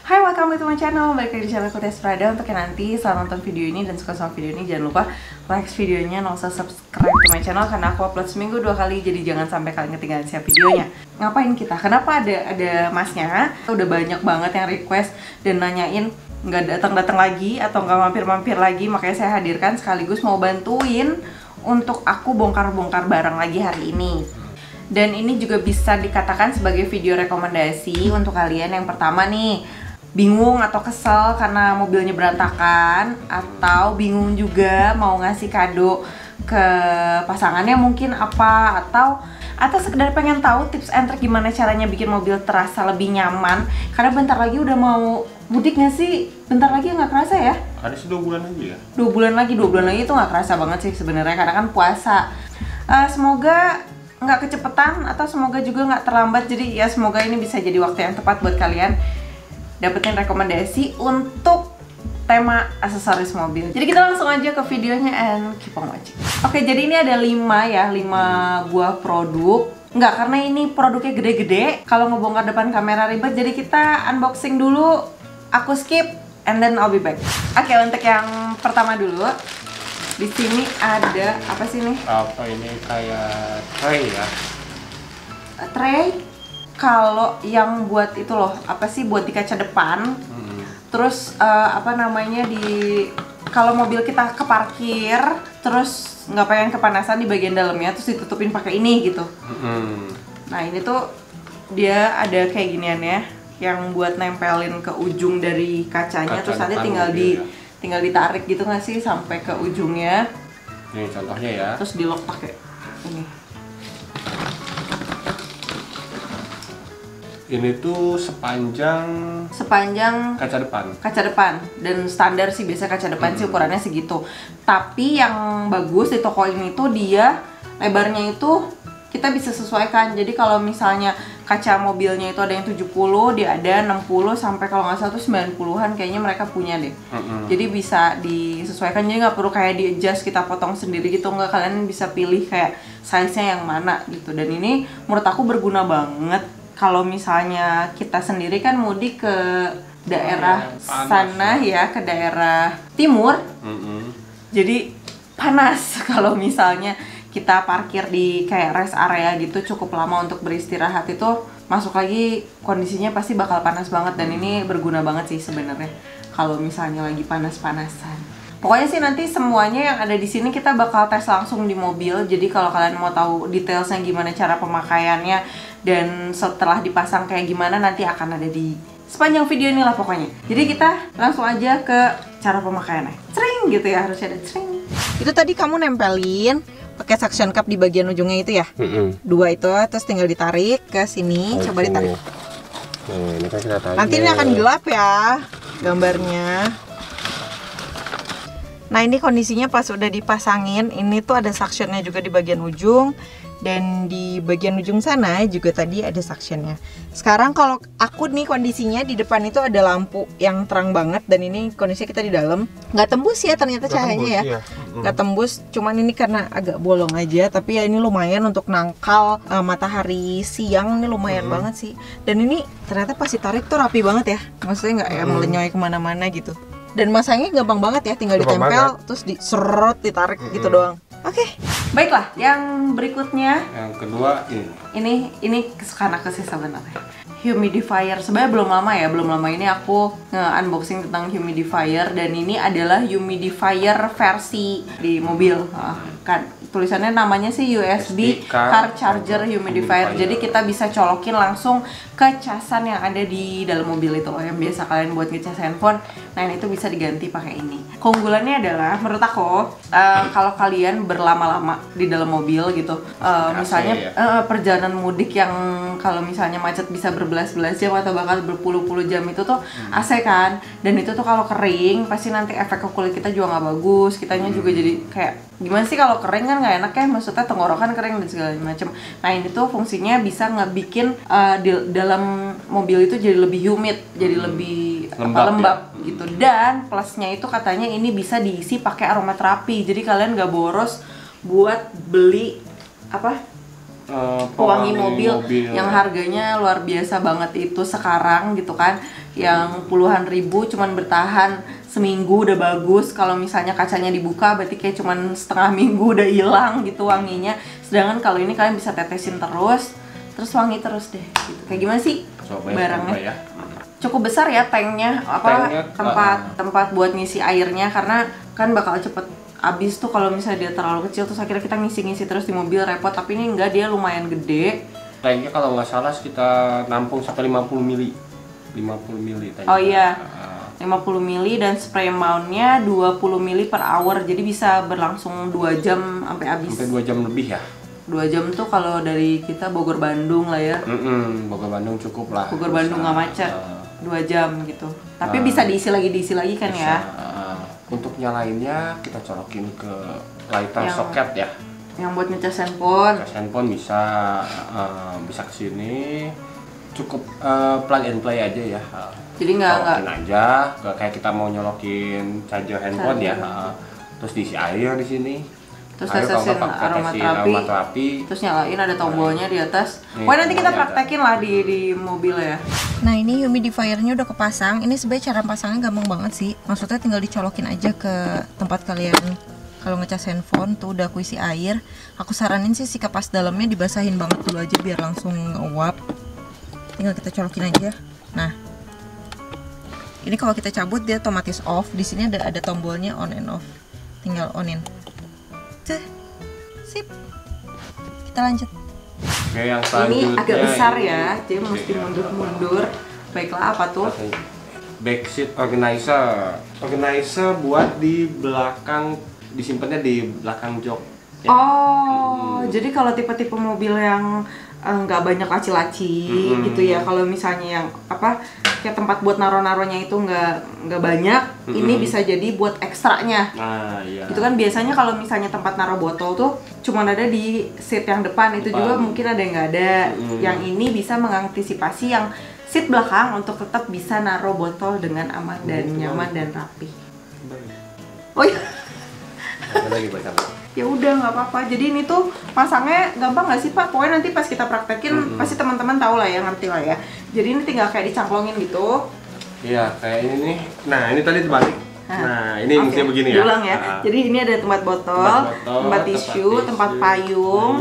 Hai, welcome to my channel. Balik lagi di channel Tes Prada. Untuk yang nanti setelah nonton video ini dan suka sama video ini, jangan lupa like videonya, nggak usah subscribe to my channel karena aku upload seminggu 2 kali, jadi jangan sampai kalian ketinggalan siap videonya. Ngapain kita? Kenapa ada masnya? Udah banyak banget yang request dan nanyain nggak datang-datang lagi atau nggak mampir-mampir lagi, makanya saya hadirkan sekaligus mau bantuin untuk aku bongkar-bongkar barang lagi hari ini. Dan ini juga bisa dikatakan sebagai video rekomendasi untuk kalian yang pertama nih, bingung atau kesel karena mobilnya berantakan, atau bingung juga mau ngasih kado ke pasangannya mungkin apa, atau sekedar pengen tahu tips and trick gimana caranya bikin mobil terasa lebih nyaman karena bentar lagi udah mau mudik nggak sih? Bentar lagi nggak kerasa ya? Ada sih 2 bulan lagi ya? 2 bulan lagi itu nggak kerasa banget sih sebenarnya karena kan puasa. Semoga nggak kecepatan atau semoga juga nggak terlambat, jadi ya semoga ini bisa jadi waktu yang tepat buat kalian dapetin rekomendasi untuk tema aksesoris mobil. Jadi kita langsung aja ke videonya and keep on watching. Oke, jadi ini ada 5 buah produk. Enggak, karena ini produknya gede-gede, kalau ngebongkar depan kamera ribet, jadi kita unboxing dulu. Aku skip and then I'll be back. Oke, untuk yang pertama dulu. Di sini ada apa sih nih? Apa ini, kayak tray ya? Tray. Kalau yang buat itu loh, apa sih, buat di kaca depan. Terus apa namanya, di kalau mobil kita keparkir terus nggak pengen kepanasan di bagian dalamnya, terus ditutupin pakai ini gitu. Nah ini tuh dia ada kayak ginian ya, yang buat nempelin ke ujung dari kacanya, terus nanti tinggal ditarik gitu nggak sih sampai ke ujungnya. Ini contohnya ya. Terus di lock pakai ini. Ini tuh sepanjang kaca depan dan standar sih biasa kaca depan sih ukurannya segitu. Tapi yang bagus di toko ini tuh dia lebarnya itu kita bisa sesuaikan. Jadi kalau misalnya kaca mobilnya itu ada yang 70, dia ada 60 sampai kalau nggak salah tuh 90-an kayaknya mereka punya deh. Jadi bisa disesuaikan, jadi nggak perlu kayak di adjust kita potong sendiri gitu, nggak, kalian bisa pilih kayak size-nya yang mana gitu. Dan ini menurut aku berguna banget kalau misalnya kita sendiri kan mudik ke daerah sana ya, ke daerah timur. Jadi panas kalau misalnya kita parkir di kayak rest area gitu cukup lama untuk beristirahat, itu masuk lagi kondisinya pasti bakal panas banget. Dan ini berguna banget sih sebenarnya kalau misalnya lagi panas-panasan. Pokoknya sih nanti semuanya yang ada di sini kita bakal tes langsung di mobil. Jadi kalau kalian mau tahu detailsnya gimana cara pemakaiannya dan setelah dipasang kayak gimana, nanti akan ada di sepanjang video ini lah pokoknya. Jadi kita langsung aja ke cara pemakaiannya. Cering gitu ya, harusnya ada cering. Itu tadi kamu nempelin pakai suction cup di bagian ujungnya itu ya. 2 itu, terus tinggal ditarik ke sini. Coba ditarik. Ini kan kita tarik. Nanti ini akan gelap ya gambarnya. Nah ini kondisinya pas udah dipasangin, ini tuh ada suctionnya juga di bagian ujung. Dan di bagian ujung sana juga tadi ada suctionnya. Sekarang kalau aku nih kondisinya di depan itu ada lampu yang terang banget. Dan ini kondisinya kita di dalam. Nggak tembus ya ternyata cahayanya ya. Nggak tembus, cuman ini karena agak bolong aja. Tapi ya ini lumayan untuk nangkal matahari siang, ini lumayan banget sih. Dan ini ternyata pas ditarik tuh rapi banget ya. Maksudnya nggak ya melenyoy kemana-mana gitu. Dan masangnya gampang banget ya, tinggal ditempel terus diserot, ditarik gitu doang. Oke, baiklah. Yang berikutnya, yang kedua ini kesukaan aku sih sebenarnya. Humidifier. Sebenarnya belum lama ini aku nge-unboxing tentang humidifier, dan ini adalah humidifier versi di mobil. Kan tulisannya namanya sih USB car charger humidifier. Jadi kita bisa colokin langsung ke casan yang ada di dalam mobil itu loh, yang biasa kalian buat ngecas handphone. Nah ini tuh bisa diganti pakai ini. Keunggulannya adalah menurut aku kalau kalian berlama-lama di dalam mobil gitu, misalnya perjalanan mudik yang kalau misalnya macet bisa berbelas-belas jam atau bahkan berpuluh-puluh jam, itu tuh AC kan, dan itu tuh kalau kering pasti nanti efek ke kulit kita juga nggak bagus, kitanya juga jadi kayak gimana sih kalau kering kan nggak enak ya, maksudnya tenggorokan kering dan segala macam. Nah ini tuh fungsinya bisa ngebikin di dalam mobil itu jadi lebih humid, jadi lebih lembab ya, gitu. Dan plusnya itu katanya ini bisa diisi pakai aromaterapi, jadi kalian nggak boros buat beli pewangi mobil yang harganya luar biasa banget itu sekarang gitu kan. yang puluhan ribu cuman bertahan seminggu udah bagus. Kalau misalnya kacanya dibuka berarti kayak cuman setengah minggu udah hilang gitu wanginya. Sedangkan kalau ini kalian bisa tetesin terus wangi terus deh gitu. Kayak gimana sih barangnya? Ya. Cukup besar ya tanknya, tempat buat ngisi airnya, karena kan bakal cepet habis tuh kalau misalnya dia terlalu kecil terus akhirnya kita ngisi terus di mobil repot. Tapi ini enggak, dia lumayan gede. Tanknya kalau nggak salah sekitar nampung sampai 50 mili. 50 mili tanknya. Oh iya. 50 mili dan spray mountnya 20 mili per hour, jadi bisa berlangsung 2 jam sampai habis. Sampai 2 jam lebih ya. 2 jam tuh kalau dari kita Bogor Bandung lah ya. Bogor Bandung cukup lah. Bogor Bandung nggak macet. 2 jam gitu. Tapi bisa diisi lagi kan bisa, ya. Untuk nyalainnya kita colokin ke lighter soket ya. Yang buat ngecas handphone. Ngecas handphone bisa ke sini. Cukup plug and play aja ya. Jadi nggak aja, kayak kita mau nyolokin charger handphone ya. Terus diisi air di sini. Terus tetesin aromaterapi, terus nyalain ada tombolnya di atas. Wah, nanti kita praktekin lah di mobil ya. Nah, ini humidifiernya udah kepasang. Ini sebenarnya cara pasangnya gampang banget sih. Maksudnya tinggal dicolokin aja ke tempat kalian kalau ngecas handphone tuh udah aku isi air. Aku saranin sih si kapas dalamnya dibasahin banget dulu aja biar langsung uap. Tinggal kita colokin aja. Nah, ini kalau kita cabut dia otomatis off. Di sini ada tombolnya on and off. Tinggal onin. Sip. Kita lanjut. Oke, yang selanjutnya ini agak besar ya, jadi mesti mundur-mundur. Baiklah, apa tuh? Backseat organizer. Organizer buat di belakang, disimpannya di belakang jok. Ya. Jadi kalau tipe-tipe mobil yang nggak banyak laci-laci gitu ya. Kalau misalnya yang kayak tempat buat naro-naronya itu nggak banyak, ini bisa jadi buat ekstranya. Iya. Itu kan biasanya kalau misalnya tempat naro botol tuh cuma ada di seat yang depan, itu juga mungkin ada yang nggak ada. Yang ini bisa mengantisipasi yang seat belakang untuk tetap bisa naro botol dengan aman dan nyaman dan rapi. Oh iya. Ya udah nggak apa-apa. Jadi ini tuh pasangnya gampang nggak sih Pak? Pokoknya nanti pas kita praktekin pasti teman-teman tahu lah ya, ngerti lah ya. Jadi ini tinggal kayak dicangklongin gitu. Iya, kayak ini nih. Nah, ini tadi terbalik. Nah, ini mestinya begini ya. Diulang ya. Jadi ini ada tempat botol, tempat tisu, tempat payung.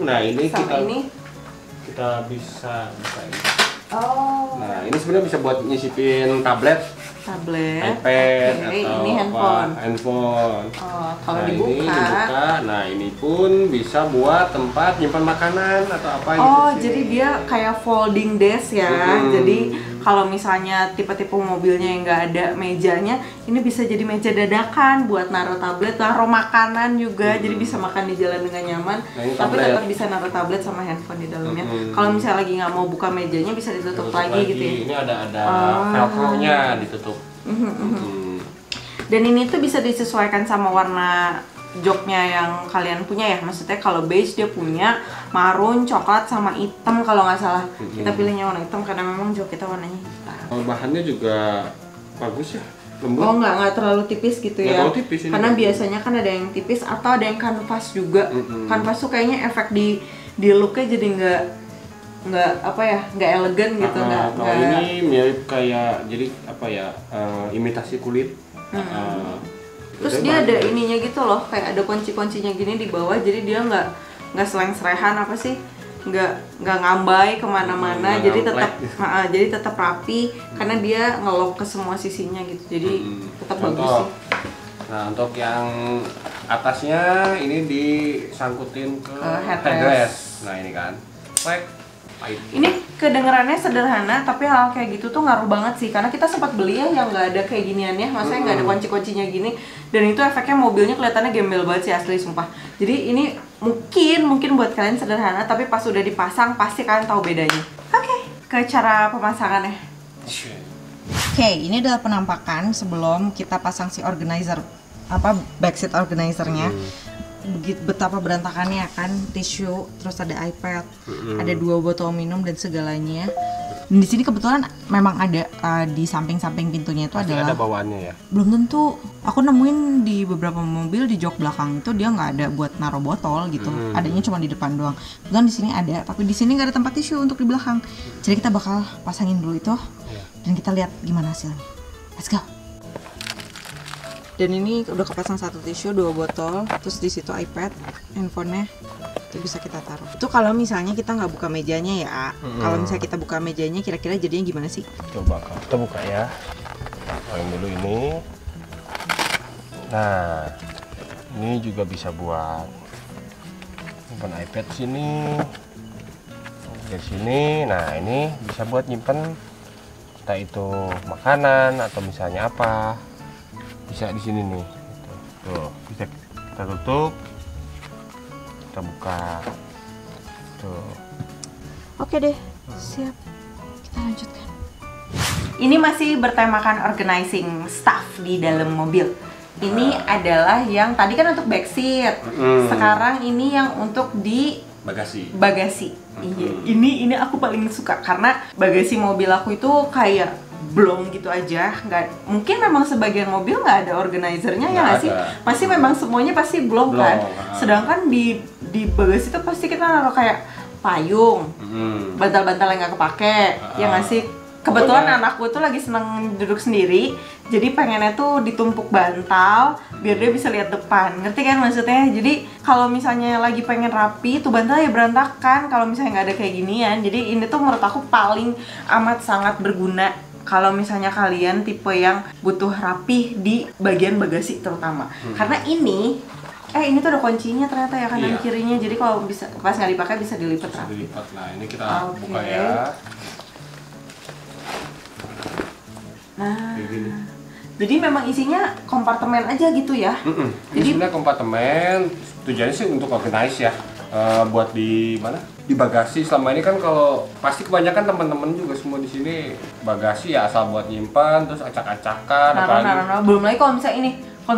Nah, ini kita bisa ini. Nah, ini sebenarnya bisa buat nyisipin tablet, iPad, atau ini handphone. Kalau dibuka, nah ini pun bisa buat tempat nyimpan makanan atau apa gitu. Jadi dia kayak folding desk ya. Jadi kalau misalnya tipe-tipe mobilnya yang nggak ada mejanya, ini bisa jadi meja dadakan buat naruh tablet, naruh makanan juga. Jadi bisa makan di jalan dengan nyaman. Tapi tetap bisa naruh tablet sama handphone di dalamnya. Kalau misalnya lagi nggak mau buka mejanya, bisa ditutup lagi gitu ya. Ini ada velcro-nya ditutup. Dan ini tuh bisa disesuaikan sama warna joknya yang kalian punya ya. Maksudnya kalau beige dia punya marun, coklat, sama hitam kalau nggak salah. Kita pilihnya warna hitam karena memang jok kita warnanya hitam. Bahannya juga bagus ya, lembut. Nggak terlalu tipis gitu ya. Terlalu tipis ini. Karena biasanya kan ada yang tipis atau ada yang kanvas juga. Kanvas tuh kayaknya efek di looknya jadi nggak elegan gitu. Kalau ini mirip kayak imitasi kulit. Terus dia ada ininya gitu loh, kayak ada kunci-kuncinya gini di bawah, jadi dia nggak seleng-selehan nggak ngambai kemana-mana, jadi tetap rapi karena dia ngelok ke semua sisinya gitu, jadi tetap bagus sih. Nah, untuk yang atasnya ini disangkutin ke headrest. Nah, ini kan. Ini kedengerannya sederhana, tapi hal kayak gitu tuh ngaruh banget sih, karena kita sempat beli ya yang nggak ada kayak giniannya, maksudnya nggak ada kunci-kuncinya gini, dan itu efeknya mobilnya kelihatannya gembel banget sih, asli sumpah. Jadi ini mungkin buat kalian sederhana, tapi pas udah dipasang pasti kalian tahu bedanya. Oke, ke cara pemasangannya. Oke, ini adalah penampakan sebelum kita pasang si organizer, backseat organizernya. Betapa berantakannya kan, tisu, terus ada iPad, ada 2 botol minum dan segalanya. Dan di sini kebetulan memang ada di samping-samping pintunya itu pasti adalah ada bawaannya ya. Belum tentu. Aku nemuin di beberapa mobil di jok belakang itu dia nggak ada buat naruh botol gitu. Adanya cuma di depan doang. Kebetulan di sini ada, tapi di sini nggak ada tempat tisu untuk di belakang. Jadi kita bakal pasangin dulu itu. dan kita lihat gimana hasilnya. Let's go. Dan ini udah kepasang satu tisu, 2 botol, terus di situ iPad, handphonenya itu bisa kita taruh. Itu kalau misalnya kita nggak buka mejanya ya. Kalau misalnya kita buka mejanya, kira-kira jadinya gimana sih? Coba kita buka ya. Paling dulu ini. Nah, ini juga bisa buat nyimpen iPad sini. Dari sini, nah ini bisa buat nyimpen entah itu makanan atau misalnya apa. Bisa di sini nih. Tuh, bisa kita tutup. Kita buka. Tuh. Oke deh, siap. Kita lanjutkan. Ini masih bertemakan organizing stuff di dalam mobil. Ini adalah yang tadi kan untuk backseat. Sekarang ini yang untuk di bagasi. Iya, ini aku paling suka karena bagasi mobil aku itu kayak blong gitu aja, nggak mungkin memang sebagian mobil nggak ada organizernya ya nggak sih, pasti memang semuanya pasti blong kan. Sedangkan di bagasi itu pasti kita naruh kayak payung, bantal-bantal yang nggak kepake, ya nggak sih. Kebetulan anakku tuh lagi seneng duduk sendiri, jadi pengennya tuh ditumpuk bantal biar dia bisa lihat depan, ngerti kan maksudnya? Jadi kalau misalnya lagi pengen rapi tuh bantal ya berantakan kalau misalnya nggak ada kayak ginian. Jadi ini tuh menurut aku paling amat sangat berguna kalau misalnya kalian tipe yang butuh rapi di bagian bagasi terutama. Karena ini tuh ada kuncinya ternyata ya kanan kirinya. Jadi kalau bisa pas nggak dipakai bisa dilipat rapi. Nah, ini kita buka ya. Nah, jadi memang isinya kompartemen aja gitu ya. Jadi sebenarnya kompartemen tujuannya sih untuk organize ya. Buat di mana? Di bagasi. Selama ini kan kalau pasti kebanyakan teman-teman juga semua di sini bagasi ya asal buat nyimpan terus acak-acakan. Belum lagi kalau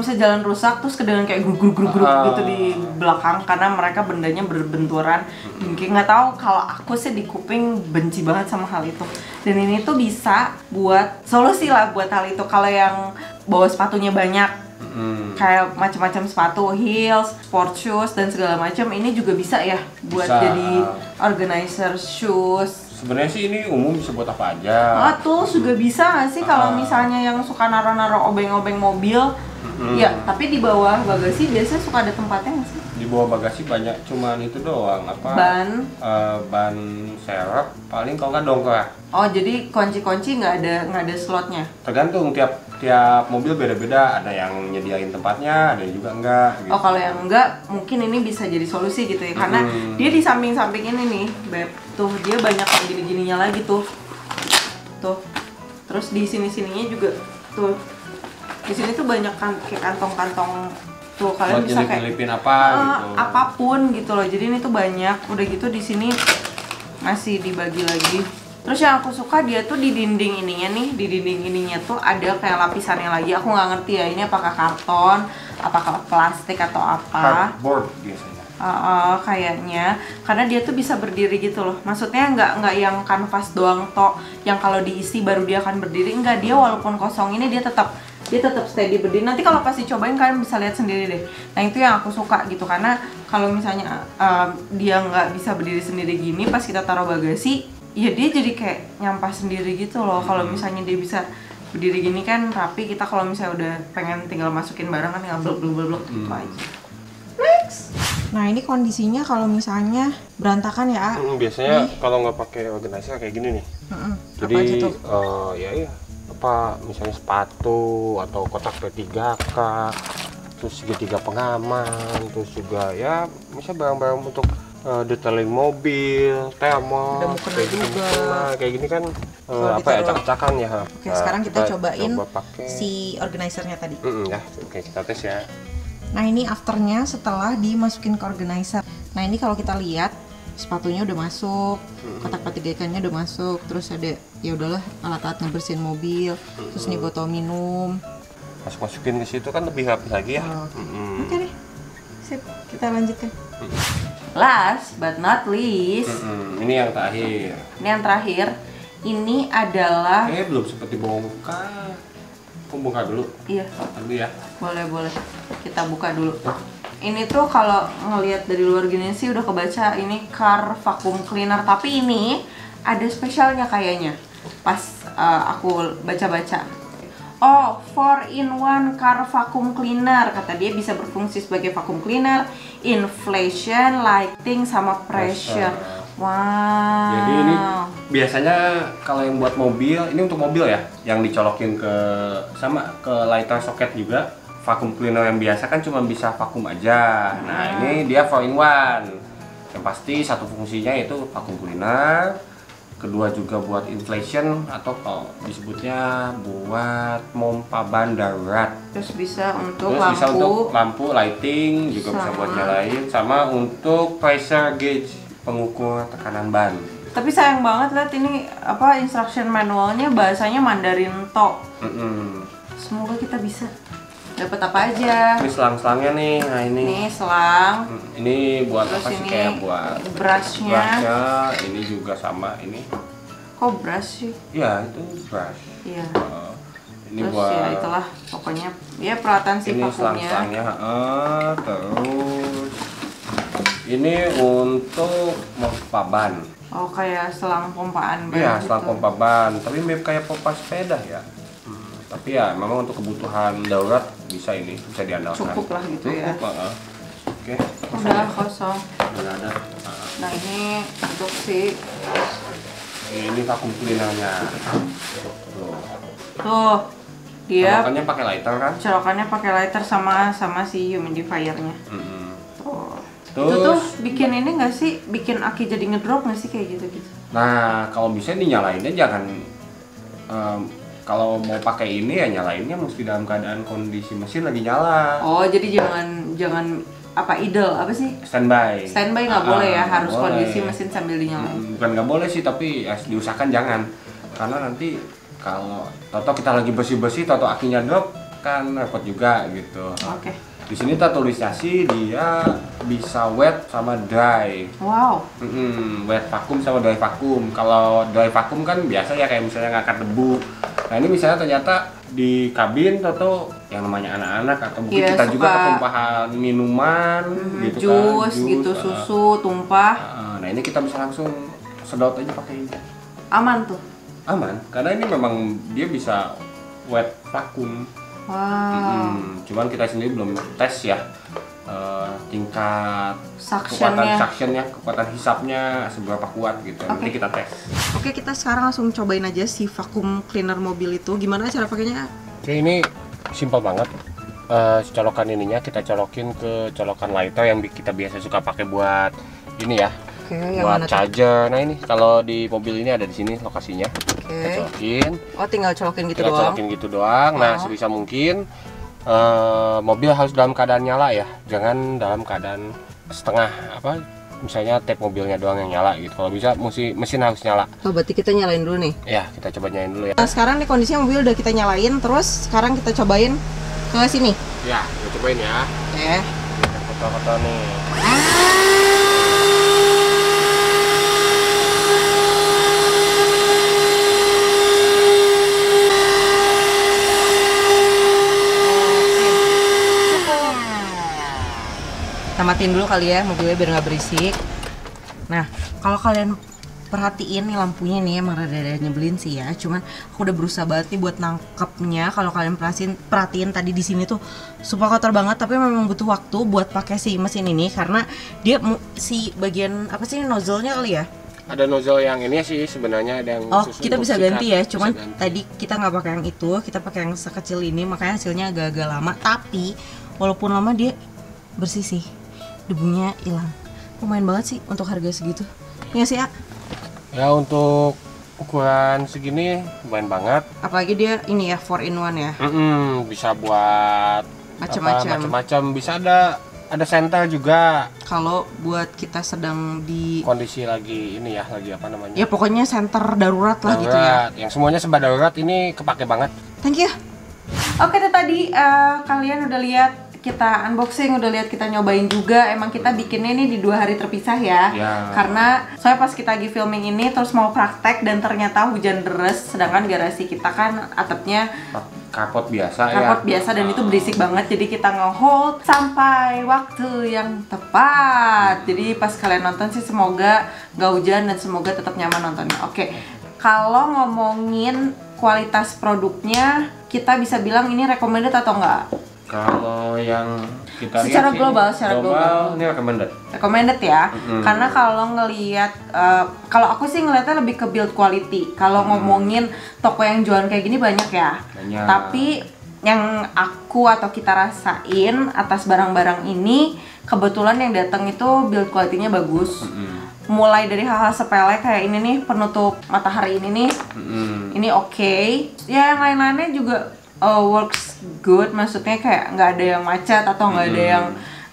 misalnya jalan rusak terus kedengeran kayak grup gitu di belakang karena mereka bendanya berbenturan. Mungkin nggak tahu, kalau aku sih di kuping benci banget sama hal itu. Dan ini tuh bisa buat solusi lah buat hal itu. Kalau yang bawa sepatunya banyak, kayak macam-macam sepatu, heels, sport shoes dan segala macam, ini juga bisa ya buat jadi organizer shoes. Sebenarnya sih ini umum bisa buat apa aja. Tools juga bisa nggak sih kalau misalnya yang suka naro-naro obeng-obeng mobil. Ya, tapi di bawah bagasi biasanya suka ada tempatnya nggak sih? Di bawah bagasi banyak, cuman itu doang ban serep paling kalau nggak dongkrak. Oh, jadi kunci-kunci nggak ada slotnya? Tergantung tiap mobil beda-beda, ada yang nyediain tempatnya, ada yang juga enggak gitu. Oh, kalau yang enggak mungkin ini bisa jadi solusi gitu ya, karena dia di samping-samping ini nih, Beb. Tuh, dia banyak kayak gini-gininya lagi tuh. Terus di sini-sininya juga tuh. Di sini tuh banyak kayak kantong-kantong tuh, kalian bisa kayak nyelipin apa gitu. Apapun gitu loh. Jadi ini tuh banyak. Udah gitu di sini masih dibagi lagi. Terus yang aku suka dia tuh di dinding ininya tuh ada kayak lapisannya lagi. Aku nggak ngerti ya ini apakah karton, apakah plastik atau apa. Cardboard biasanya. Kayaknya karena dia tuh bisa berdiri gitu loh. Maksudnya nggak yang kanvas doang toh, yang kalau diisi baru dia akan berdiri. Enggak, dia walaupun kosong ini dia tetap steady berdiri. Nanti kalau pas dicobain kalian bisa lihat sendiri deh. Nah, itu yang aku suka gitu, karena kalau misalnya dia nggak bisa berdiri sendiri gini, pas kita taruh bagasi ya dia jadi kayak nyampah sendiri gitu loh. Kalau misalnya dia bisa berdiri gini kan rapi, kita kalau misalnya udah pengen tinggal masukin barang kan tinggal blok gitu aja. Next. Nah, ini kondisinya kalau misalnya berantakan ya. Biasanya kalau nggak pakai organizer kayak gini nih. Jadi apa aja tuh? Apa misalnya sepatu atau kotak P3K, terus segitiga pengaman, terus juga ya misalnya barang-barang untuk detailing mobil, termos, kayak gini kan acak-acakan ya. Oke, sekarang kita cobain si organizernya tadi. Oke, kita tes ya. Nah, ini afternya setelah dimasukin ke organizer. Nah, ini kalau kita lihat sepatunya udah masuk, kotak P3K-nya udah masuk, terus ada ya udahlah alat-alat ngebersihin mobil, terus nih botol minum. Masukin ke situ kan lebih rapi lagi ya. Oke deh, sip, kita lanjutkan. Last but not least, ini yang terakhir. Ini adalah belum sempat dibongkar. Aku buka dulu. Iya. Dulu ya. Boleh. Kita buka dulu. Ini tuh kalau ngelihat dari luar gini sih udah kebaca ini car vacuum cleaner, tapi ini ada spesialnya kayaknya. pas aku baca-baca. Oh, 4-in-1 car vacuum cleaner, kata dia bisa berfungsi sebagai vacuum cleaner, inflation, lighting, sama pressure. Wow. Jadi ini biasanya kalau yang buat mobil, ini untuk mobil ya, yang dicolokin ke lighter socket juga. Vacuum cleaner yang biasa kan cuma bisa vakum aja. Nah, ini dia 4-in-1. Yang pasti satu fungsinya itu vacuum cleaner, kedua juga buat inflation atau kalau disebutnya buat pompa ban darurat. Terus bisa untuk Terus lampu. bisa untuk lampu, lighting juga bisa buat nyalain, sama untuk pressure gauge, pengukur tekanan ban. Tapi sayang banget lihat ini apa instruction manualnya bahasanya Mandarin tok. Semoga kita bisa dapat apa aja. Ini selang-selangnya nih. Nah, ini selang. Ini buat Terus apa sih? ini Kayak buat brushnya. Ini juga sama ini. Kok brush sih? Ya, itu brush. Iya. Ini Terus buat ya itulah pokoknya ya peralatan si ini vakumnya. selang-selangnya. Terus ini untuk pompa ban. Oh, kayak selang pompaan ban. Iya, gitu. selang pompa ban. Tapi mirip kayak pompa sepeda ya. Tapi ya memang untuk kebutuhan darurat bisa ini, bisa diandalkan. Cukup lah gitu ya. Oke. Udah kosong. Udah ada. Nah, ini untuk si Ini vacuum cleanernya. tuh dia Colokannya pakai lighter kan? colokannya pakai lighter sama si humidifiernya. Tuh. Itu tuh Terus, bikin ini nggak sih, bikin aki jadi ngedrop nggak sih kayak gitu-gitu? nah kalau bisa dinyalainnya jangan kalau mau pakai ini ya nyalainnya mesti dalam keadaan kondisi mesin lagi nyala. Oh, jadi jangan apa idle apa sih? Standby. Standby nggak boleh ya, Nggak harus boleh. kondisi mesin sambil dinyalain. Bukan nggak boleh sih, tapi ya diusahakan jangan. Karena nanti kalau toto kita lagi bersih-bersih, toto akinya drop kan repot juga gitu. Oke. Di sini tak tulisnya sih dia bisa wet sama dry. Wow. Wet vakum sama dry vakum. Kalau dry vakum kan biasa ya kayak misalnya ngangkat debu. Nah ini misalnya ternyata di kabin atau yang namanya anak-anak atau mungkin Iya, kita juga suka ketumpahan minuman gitu jus kan, gitu, susu tumpah. Nah ini kita bisa langsung sedot aja pakai ini. Aman tuh. Aman, karena ini memang dia bisa wet vakum. Wow. Cuman kita sendiri belum tes ya tingkat Suctionnya. kekuatan hisapnya seberapa kuat gitu. Nanti kita tes. Oke, kita sekarang langsung cobain aja si vacuum cleaner mobil itu. Gimana cara pakainya? Oke, ini simpel banget. Colokan ininya kita colokin ke colokan lighter yang kita biasa suka pakai buat ini ya. Oke, yang Buat mana tuh? charger. Nah ini kalau di mobil ini ada di sini lokasinya. Kita Oke. colokin. Oh, tinggal colokin gitu Kita doang. colokin gitu doang. Nah, sebisa mungkin mobil harus dalam keadaan nyala ya. Jangan dalam keadaan setengah apa misalnya tap mobilnya doang yang nyala gitu. Kalau bisa mesin harus nyala. Oh, berarti kita nyalain dulu nih. Ya, kita coba nyalain dulu ya. Nah, sekarang nih kondisinya mobil udah kita nyalain, terus sekarang kita cobain ke sini. Ya, kita cobain ya. Oke. Kita foto-foto nih. Kita matiin dulu kali ya mobilnya biar nggak berisik. Nah, kalau kalian perhatiin nih lampunya nih emang rada-rada nyebelin sih ya. Cuman aku udah berusaha banget nih buat nangkepnya. Kalau kalian perhatiin tadi di sini tuh super kotor banget, tapi memang butuh waktu buat pakai si mesin ini karena dia si bagian apa sih nozzle-nya kali ya? Ada nozzle yang ini sih sebenarnya ada yang Oh, khusus kita untuk bisa sikat. ganti ya. Cuman Bisa ganti. tadi kita nggak pakai yang itu, kita pakai yang sekecil ini, makanya hasilnya agak-agak lama. Tapi walaupun lama dia bersih sih, debunya hilang. Lumayan banget sih untuk harga segitu. Iya sih ya. Ya untuk ukuran segini lumayan banget. Apalagi dia ini ya 4-in-1 ya. Bisa buat macam-macam. Bisa ada center juga. Kalau buat kita sedang di Kondisi lagi ini ya, lagi apa namanya? ya pokoknya center darurat lah gitu ya. Darurat. Yang semuanya serba darurat ini kepake banget. Thank you. Oke, itu tadi kalian udah lihat kita unboxing, udah lihat kita nyobain juga. Emang kita bikinnya ini di 2 hari terpisah ya. Ya. Karena soalnya pas kita lagi filming ini terus mau praktek dan ternyata hujan deras, sedangkan garasi kita kan atapnya Kapot biasa ya. karpet biasa dan itu berisik banget, jadi kita nge-hold sampai waktu yang tepat. Jadi pas kalian nonton sih semoga gak hujan dan semoga tetap nyaman nontonnya. Oke, Kalau ngomongin kualitas produknya, kita bisa bilang ini recommended atau enggak? Kalau yang kita Secara lihat global, sih, secara global. ini recommended. Recommended ya, karena kalau ngelihat, kalau aku sih ngelihatnya lebih ke build quality. Kalau ngomongin toko yang jualan kayak gini banyak ya, Banyak. tapi yang aku atau kita rasain atas barang-barang ini, kebetulan yang datang itu build quality-nya bagus. Mulai dari hal-hal sepele kayak ini nih, penutup matahari ini nih, ini oke. Ya yang lain-lainnya juga works good, maksudnya kayak nggak ada yang macet atau nggak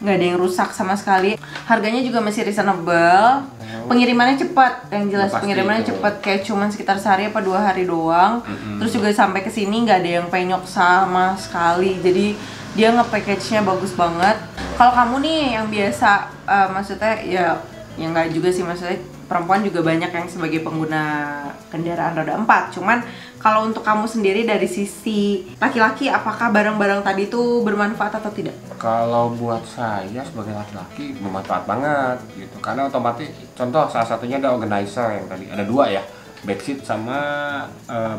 ada yang rusak sama sekali. Harganya juga masih reasonable. Pengirimannya cepat, yang jelas Pasti pengirimannya itu. cepat, kayak cuman sekitar sehari apa 2 hari doang. Terus juga sampai ke sini nggak ada yang penyok sama sekali. Jadi dia nge-package-nya bagus banget. Kalau kamu nih yang biasa, maksudnya ya nggak juga sih, maksudnya perempuan juga banyak yang sebagai pengguna kendaraan roda 4. Cuman kalau untuk kamu sendiri dari sisi laki-laki, apakah barang-barang tadi itu bermanfaat atau tidak? Kalau buat saya sebagai laki-laki bermanfaat banget gitu, karena otomatis contoh salah satunya ada organizer yang tadi ada 2 ya, backseat sama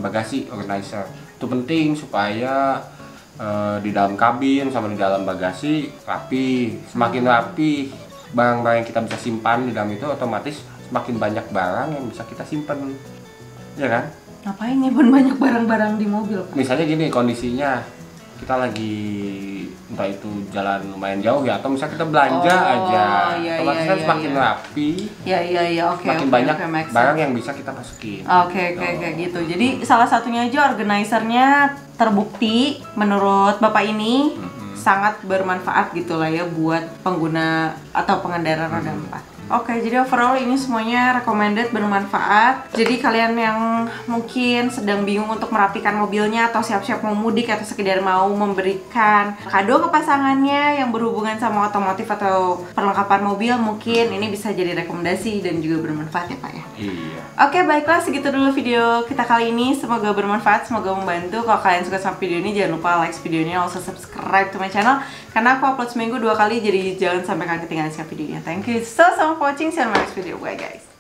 bagasi organizer. Itu penting supaya di dalam kabin sama di dalam bagasi rapi. Semakin rapi barang-barang yang kita bisa simpan di dalam itu, otomatis semakin banyak barang yang bisa kita simpan, ya kan? Ngapain nyimpen banyak barang-barang di mobil? Misalnya gini kondisinya, kita lagi entah itu jalan lumayan jauh ya, atau misalnya kita belanja aja, iya, otomatis iya, kan iya, semakin iya. rapi, Iya, oke, semakin oke, banyak oke, make sense. barang yang bisa kita masukin. Oke, kayak gitu. Jadi salah satunya aja organizernya terbukti menurut Bapak ini sangat bermanfaat gitu lah ya buat pengguna atau pengendara roda 4. Oke, jadi overall ini semuanya recommended, bermanfaat. Jadi kalian yang mungkin sedang bingung untuk merapikan mobilnya atau siap-siap mau mudik atau sekedar mau memberikan kado ke pasangannya yang berhubungan sama otomotif atau perlengkapan mobil, mungkin ini bisa jadi rekomendasi dan juga bermanfaat ya Pak ya. Iya. Oke, baiklah segitu dulu video kita kali ini. Semoga bermanfaat, semoga membantu. Kalau kalian suka sama video ini, jangan lupa like videonya, also subscribe to my channel. Karena aku upload seminggu 2 kali, jadi jangan sampai kalian ketinggalan sama videonya. Thank you so much for watching. See you on my next video. Bye guys.